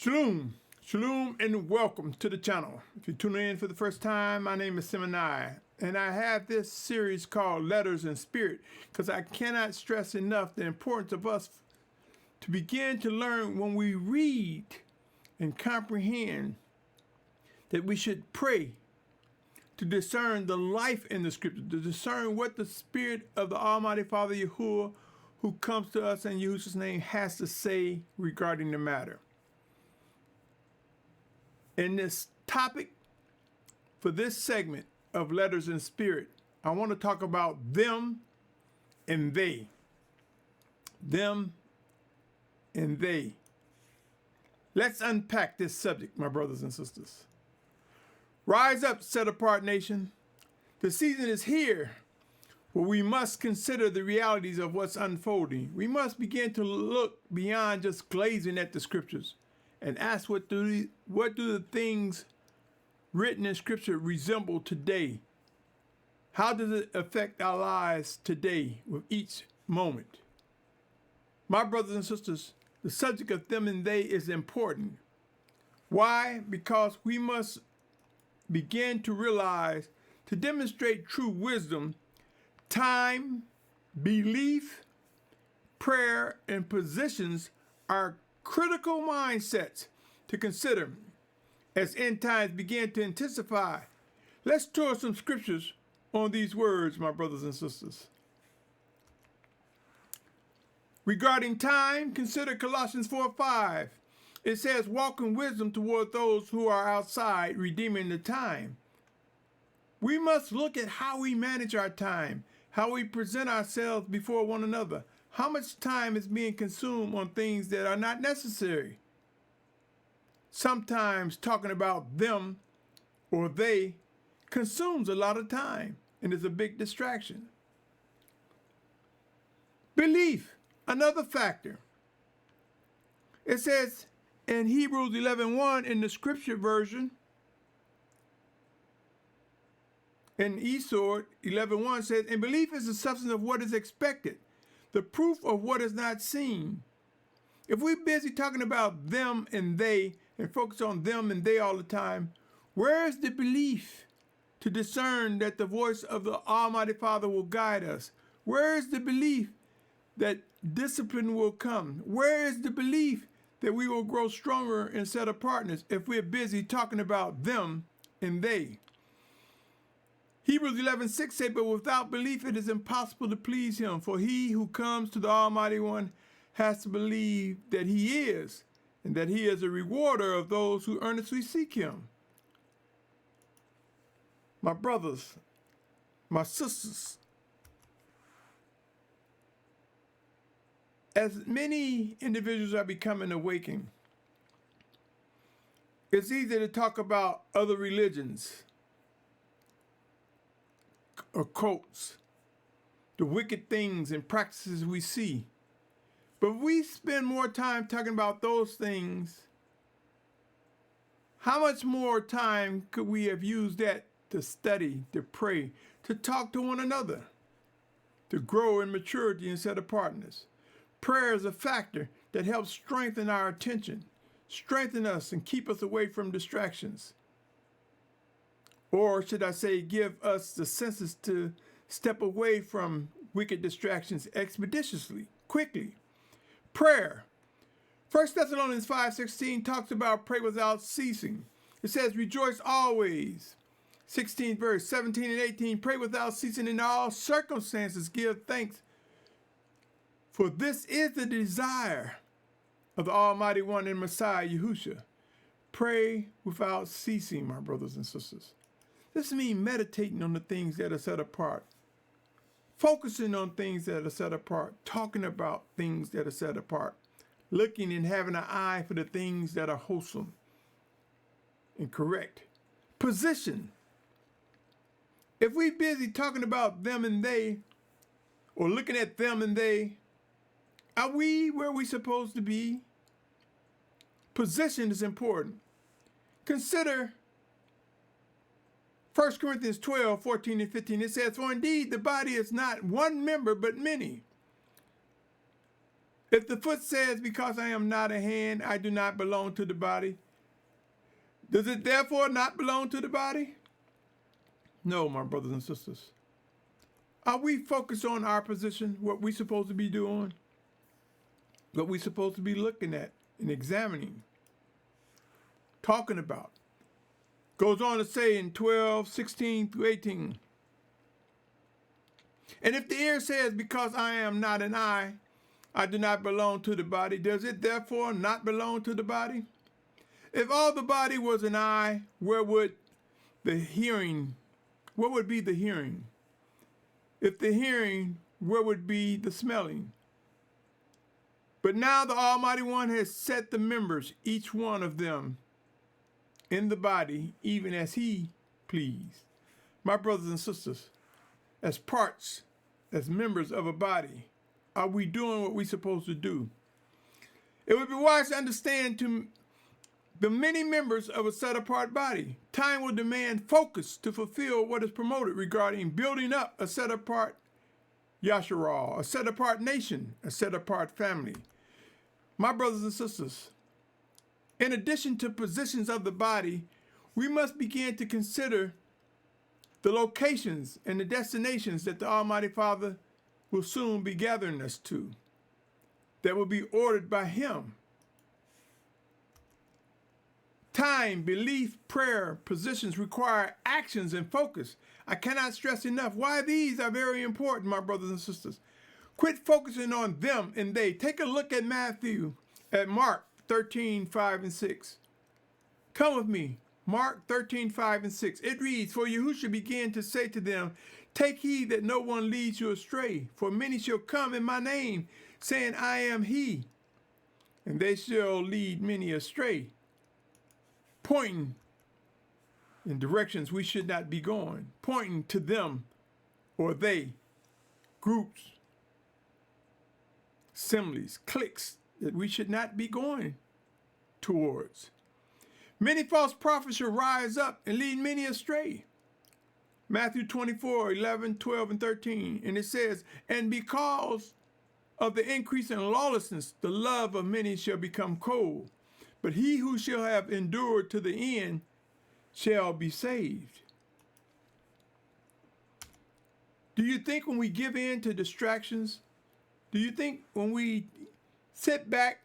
Shalom, shalom, and welcome to the channel. If you're tuning in for the first time, my name is Symmanayah, and I have this series called Letters in Spirit because I cannot stress enough the importance of us to begin to learn when we read and comprehend that we should pray to discern the life in the scripture, to discern what the Spirit of the Almighty Father Yahuah, who comes to us in Yahusha's name, has to say regarding the matter. In this topic, for this segment of Letters in Spirit, I want to talk about them and they. Them and they. Let's unpack this subject, my brothers and sisters. Rise up, set-apart nation. The season is here where we must consider the realities of what's unfolding. We must begin to look beyond just glazing at the scriptures and ask what do the things written in scripture resemble today? How does it affect our lives today with each moment? My brothers and sisters, the subject of them and they is important. Why? Because we must begin to realize, to demonstrate true wisdom, time, belief, prayer, and positions are critical mindsets to consider as end times begin to intensify. Let's tour some scriptures on these words, my brothers and sisters. Regarding time, consider Colossians 4:5. It says, walk in wisdom toward those who are outside, redeeming the time. We must look at how we manage our time, how we present ourselves before one another. How much time is being consumed on things that are not necessary? Sometimes talking about them or they consumes a lot of time and is a big distraction. Belief, another factor. It says in Hebrews 11:1 in the scripture version, in Esau 11:1 says, and belief is the substance of what is expected, the proof of what is not seen. If we're busy talking about them and they and focus on them and they all the time, where is the belief to discern that the voice of the Almighty Father will guide us? Where is the belief that discipline will come? Where is the belief that we will grow stronger in set-apartness if we're busy talking about them and they? Hebrews 11:6 says, but without belief it is impossible to please him, for he who comes to the Almighty One has to believe that he is, and that he is a rewarder of those who earnestly seek him. My brothers, my sisters, as many individuals are becoming awakened, it's easy to talk about other religions, occults, the wicked things and practices we see. But if we spend more time talking about those things, how much more time could we have used that to study, to pray, to talk to one another, to grow in maturity and set-apartness? Prayer is a factor that helps strengthen our attention, strengthen us and keep us away from distractions. Or should I say, give us the senses to step away from wicked distractions expeditiously, quickly. Prayer. 1 Thessalonians 5:16 talks about pray without ceasing. It says, rejoice always. 16th verse, 17 and 18, pray without ceasing in all circumstances, give thanks. For this is the desire of the Almighty One and Messiah, Yahusha. Pray without ceasing, my brothers and sisters. This means meditating on the things that are set apart, focusing on things that are set apart, talking about things that are set apart, looking and having an eye for the things that are wholesome and correct. Position. If we're busy talking about them and they, or looking at them and they, are we where we're supposed to be? Position is important. Consider 1 Corinthians 12:14 and 15, it says, for indeed the body is not one member, but many. If the foot says, because I am not a hand, I do not belong to the body, does it therefore not belong to the body? No, my brothers and sisters. Are we focused on our position, what we're supposed to be doing, what we're supposed to be looking at and examining, talking about? Goes on to say in 12:16-18. And if the ear says, because I am not an eye, I do not belong to the body, does it therefore not belong to the body? If all the body was an eye, where would be the hearing? If the hearing, where would be the smelling? But now the Almighty One has set the members, each one of them, in the body, even as he pleased. My brothers and sisters, as parts, as members of a body, are we doing what we're supposed to do? It would be wise to understand to the many members of a set-apart body, time will demand focus to fulfill what is promoted regarding building up a set-apart Yahuah, a set-apart nation, a set-apart family. My brothers and sisters, in addition to positions of the body, we must begin to consider the locations and the destinations that the Almighty Father will soon be gathering us to, that will be ordered by him. Time, belief, prayer, positions require actions and focus. I cannot stress enough why these are very important, my brothers and sisters. Quit focusing on them and they. Take a look at Mark 13:5-6. Come with me, Mark 13:5-6. It reads, for Yahusha began to say to them, take heed that no one leads you astray, for many shall come in my name, saying, I am he, and they shall lead many astray, pointing in directions we should not be going, pointing to them or they, groups, assemblies, cliques that we should not be going towards. Many false prophets shall rise up and lead many astray. Matthew 24:11, 12, and 13. And it says, and because of the increase in lawlessness, the love of many shall become cold. But he who shall have endured to the end shall be saved. Do you think when we give in to distractions, do you think when we sit back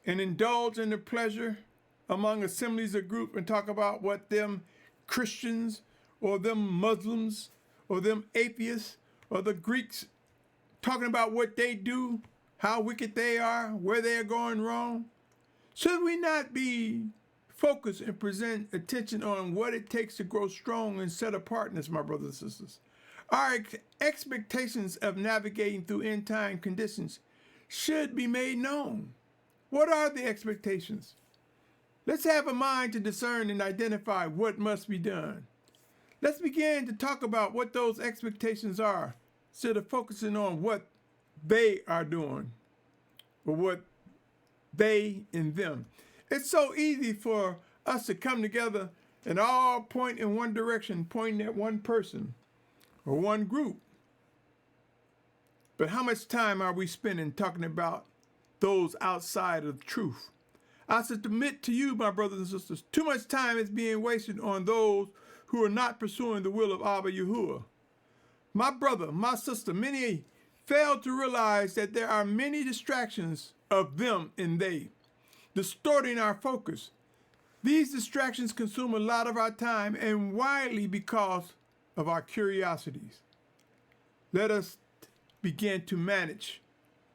and indulge in the pleasure among assemblies or group and talk about what them Christians or them Muslims or them atheists or the Greeks talking about what they do, how wicked they are, where they are going wrong? Should we not be focused and present attention on what it takes to grow strong and set apartness, my brothers and sisters? Our expectations of navigating through end time conditions should be made known. What are the expectations? Let's have a mind to discern and identify what must be done. Let's begin to talk about what those expectations are, instead of focusing on what they are doing or what they and them. It's so easy for us to come together and all point in one direction, pointing at one person or one group. But how much time are we spending talking about those outside of truth? I submit to you, my brothers and sisters, too much time is being wasted on those who are not pursuing the will of Abba Yahuah. My brother, my sister, many fail to realize that there are many distractions of them and they, distorting our focus. These distractions consume a lot of our time and widely because of our curiosities. Let us begin to manage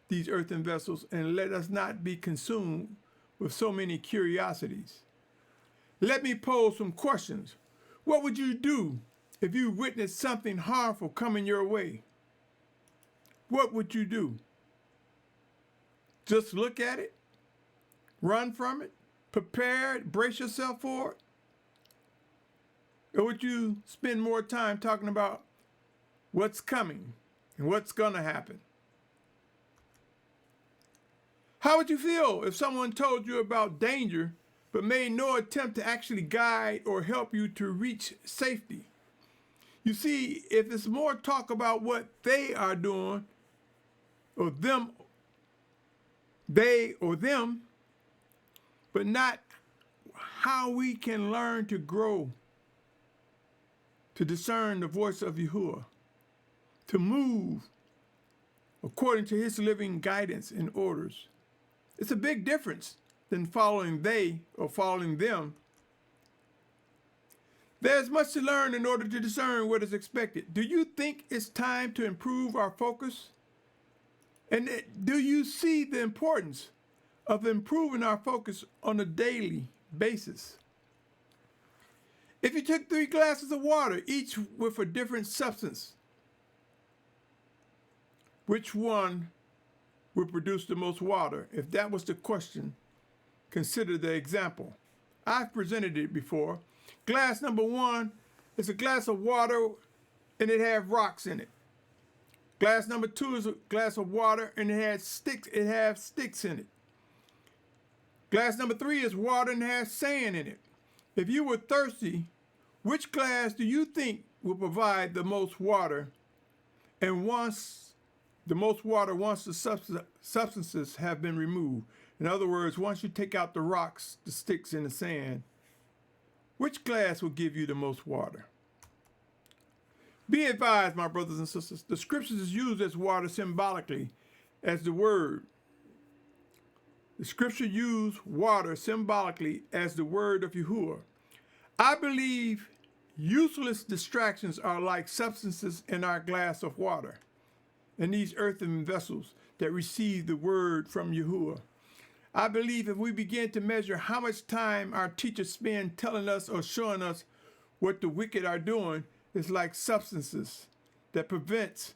these earthen vessels and let us not be consumed with so many curiosities. Let me pose some questions. What would you do if you witnessed something harmful coming your way? What would you do? Just look at it? Run from it? Prepare it? Brace yourself for it? Or would you spend more time talking about what's coming and what's going to happen? How would you feel if someone told you about danger but made no attempt to actually guide or help you to reach safety? You see, if it's more talk about what they are doing or them they or them, but not how we can learn to grow, to discern the voice of Yahuah, to move according to his living guidance and orders. It's a big difference than following they or following them. There's much to learn in order to discern what is expected. Do you think it's time to improve our focus? And do you see the importance of improving our focus on a daily basis? If you took 3 glasses of water, each with a different substance, which one would produce the most water? If that was the question, consider the example. I've presented it before. Glass number 1 is a glass of water and it has rocks in it. Glass number 2 is a glass of water and it has sticks in it. Glass number 3 is water and has sand in it. If you were thirsty, which glass do you think will provide the most water? And once the substances have been removed, in other words, once you take out the rocks, the sticks, and the sand, which glass will give you the most water? Be advised, my brothers and sisters, the scriptures is used as water symbolically as the word. The scripture used water symbolically as the word of Yahuah. I believe useless distractions are like substances in our glass of water, in these earthen vessels that receive the word from Yahuah. I believe if we begin to measure how much time our teachers spend telling us or showing us what the wicked are doing, it's like substances that prevent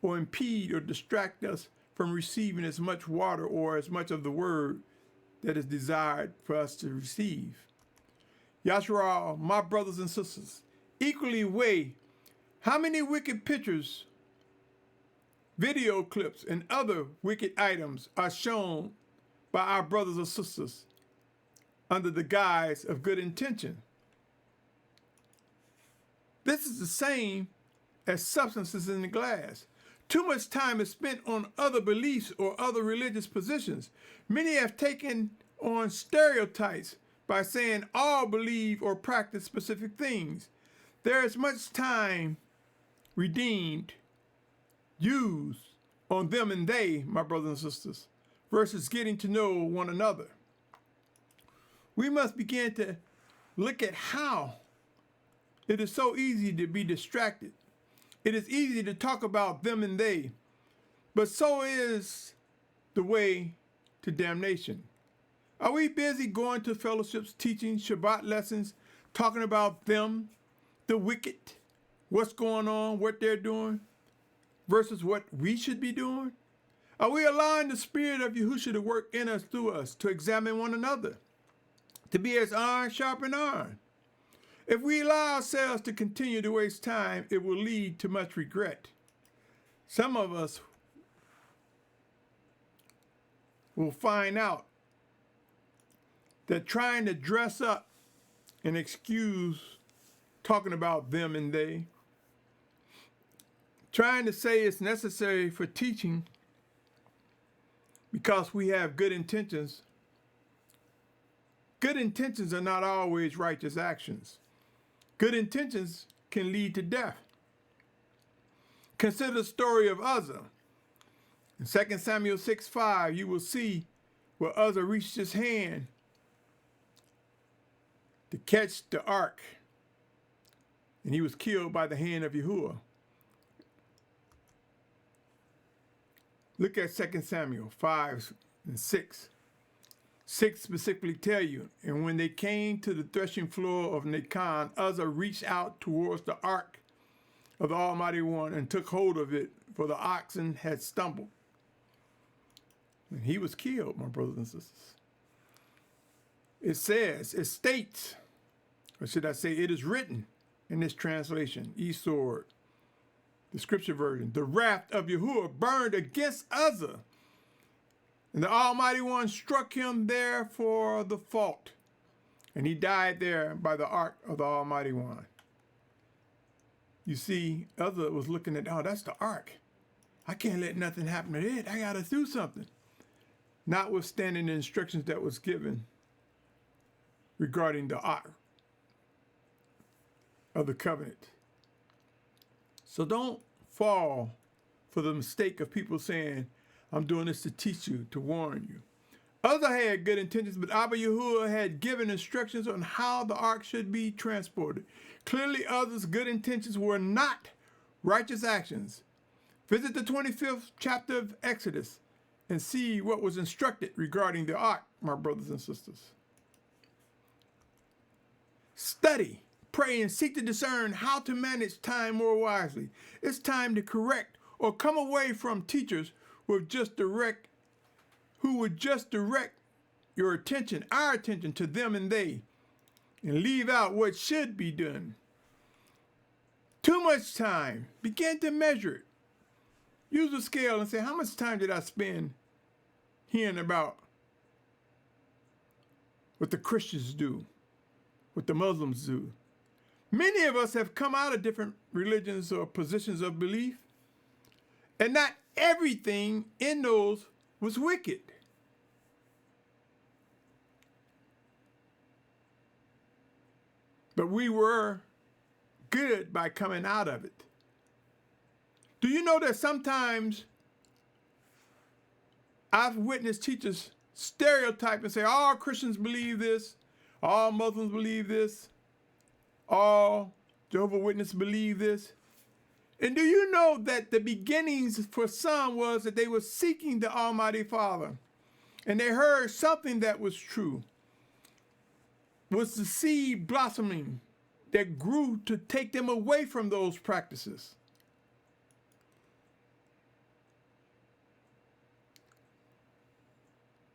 or impede or distract us from receiving as much water or as much of the word that is desired for us to receive. Yahusha, my brothers and sisters, equally weigh how many wicked pictures, video clips, and other wicked items are shown by our brothers or sisters under the guise of good intention. This is the same as substances in the glass. Too much time is spent on other beliefs or other religious positions. Many have taken on stereotypes by saying all believe or practice specific things. There is much time redeemed, used on them and they, my brothers and sisters, versus getting to know one another. We must begin to look at how it is so easy to be distracted. It is easy to talk about them and they, but so is the way to damnation. Are we busy going to fellowships, teaching Shabbat lessons, talking about them, the wicked, what's going on, what they're doing, versus what we should be doing? Are we allowing the Spirit of Yahusha to work in us, through us, to examine one another, to be as iron sharpen iron? If we allow ourselves to continue to waste time, it will lead to much regret. Some of us will find out that trying to dress up and excuse talking about them and they, trying to say it's necessary for teaching because we have good intentions. Good intentions are not always righteous actions. Good intentions can lead to death. Consider the story of Uzzah. In 2 Samuel 6:5, you will see where Uzzah reached his hand to catch the ark, and he was killed by the hand of Yahuah. Look at 2 Samuel 5 and 6. 6 specifically tell you, and when they came to the threshing floor of Nacon, Uzzah reached out towards the ark of the Almighty One and took hold of it, for the oxen had stumbled. And he was killed, my brothers and sisters. It says, it states, or should I say, it is written in this translation, eSword, the scripture version, the wrath of Yahuah burned against Uzzah, and the Almighty One struck him there for the fault, and he died there by the ark of the Almighty One. You see, Uzzah was looking at, oh, that's the ark. I can't let nothing happen to it. I got to do something. notwithstanding the instructions that was given regarding the ark of the covenant. So don't fall for the mistake of people saying, I'm doing this to teach you, to warn you. Others had good intentions, but Abba Yahuah had given instructions on how the ark should be transported. Clearly, others' good intentions were not righteous actions. Visit the 25th chapter of Exodus and see what was instructed regarding the ark, my brothers and sisters. Study, pray, and seek to discern how to manage time more wisely. It's time to correct or come away from teachers who would just direct your attention, our attention, to them and they, and leave out what should be done. Too much time. Begin to measure it. Use a scale and say, how much time did I spend hearing about what the Christians do, what the Muslims do? Many of us have come out of different religions or positions of belief, and not everything in those was wicked. But we were good by coming out of it. Do you know that sometimes I've witnessed teachers stereotype and say, all Christians believe this, all Muslims believe this, all Jehovah's Witnesses believe this? And do you know that the beginnings for some was that they were seeking the Almighty Father, and they heard something that was true, was the seed blossoming that grew to take them away from those practices.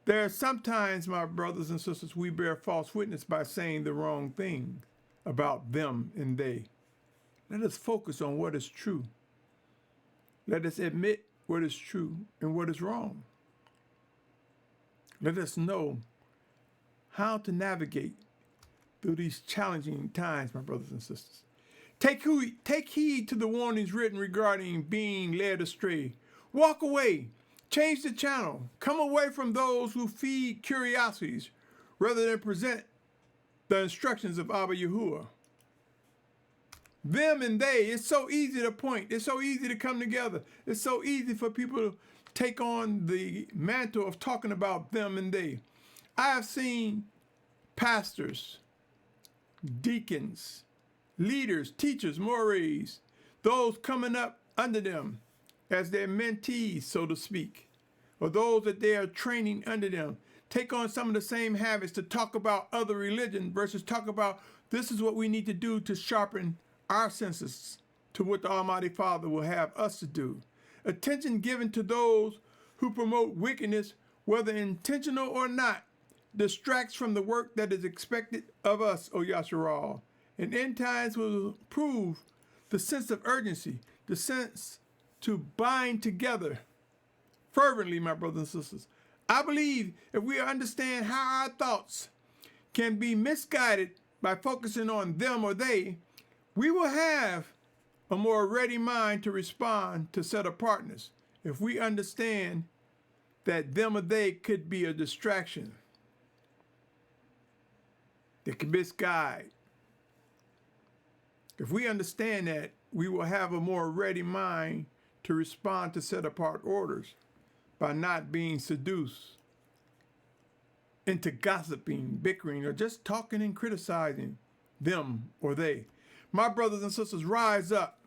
There are sometimes, my brothers and sisters, we bear false witness by saying the wrong thing about them and they. Let us focus on what is true. Let us admit what is true and what is wrong. Let us know how to navigate through these challenging times, my brothers and sisters. Take heed to the warnings written regarding being led astray. Walk away. Change the channel. Come away from those who feed curiosities rather than present the instructions of Abba Yahuah. Them and they, it's so easy to point. It's so easy to come together. It's so easy for people to take on the mantle of talking about them and they. I have seen pastors, deacons, leaders, teachers, mores, those coming up under them as their mentees, so to speak, or those that they are training under them, take on some of the same habits to talk about other religion versus talk about this is what we need to do to sharpen our senses to what the Almighty Father will have us to do. Attention given to those who promote wickedness, whether intentional or not, distracts from the work that is expected of us, O Yahusha. And end times will prove the sense of urgency, the sense to bind together fervently, my brothers and sisters. I believe if we understand how our thoughts can be misguided by focusing on them or they, we will have a more ready mind to respond to set-apartness if we understand that them or they could be a distraction. They could misguide. If we understand that, we will have a more ready mind to respond to set-apart orders by not being seduced into gossiping, bickering, or just talking and criticizing them or they. My brothers and sisters, rise up.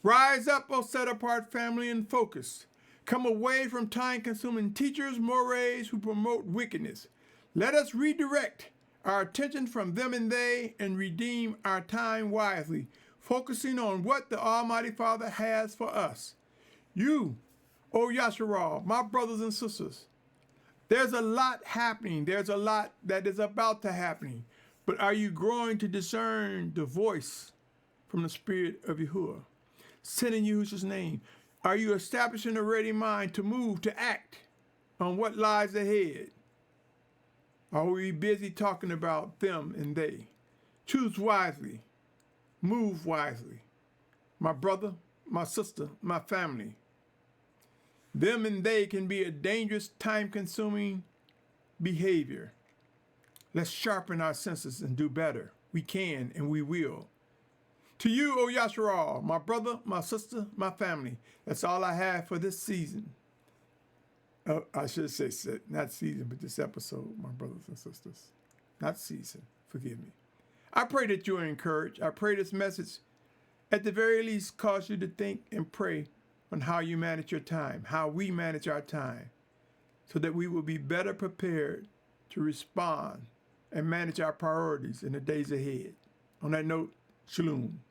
Rise up, O set-apart family, and focus. Come away from time-consuming teachers, mores who promote wickedness. Let us redirect our attention from them and they and redeem our time wisely, focusing on what the Almighty Father has for us. You, O Yahusha, my brothers and sisters, there's a lot happening. There's a lot that is about to happen. But are you growing to discern the voice from the Spirit of Yahuah? Send in Yahusha's name. Are you establishing a ready mind to move, to act on what lies ahead? Are we busy talking about them and they? Choose wisely. Move wisely. My brother, my sister, my family. Them and they can be a dangerous, time-consuming behavior. Let's sharpen our senses and do better. We can and we will. To you, O Yahusha, my brother, my sister, my family, that's all I have for this season. I should say not season, but this episode, my brothers and sisters. Not season, forgive me. I pray that you are encouraged. I pray this message, at the very least, cause you to think and pray on how you manage your time, how we manage our time, so that we will be better prepared to respond and manage our priorities in the days ahead. On that note, shalom.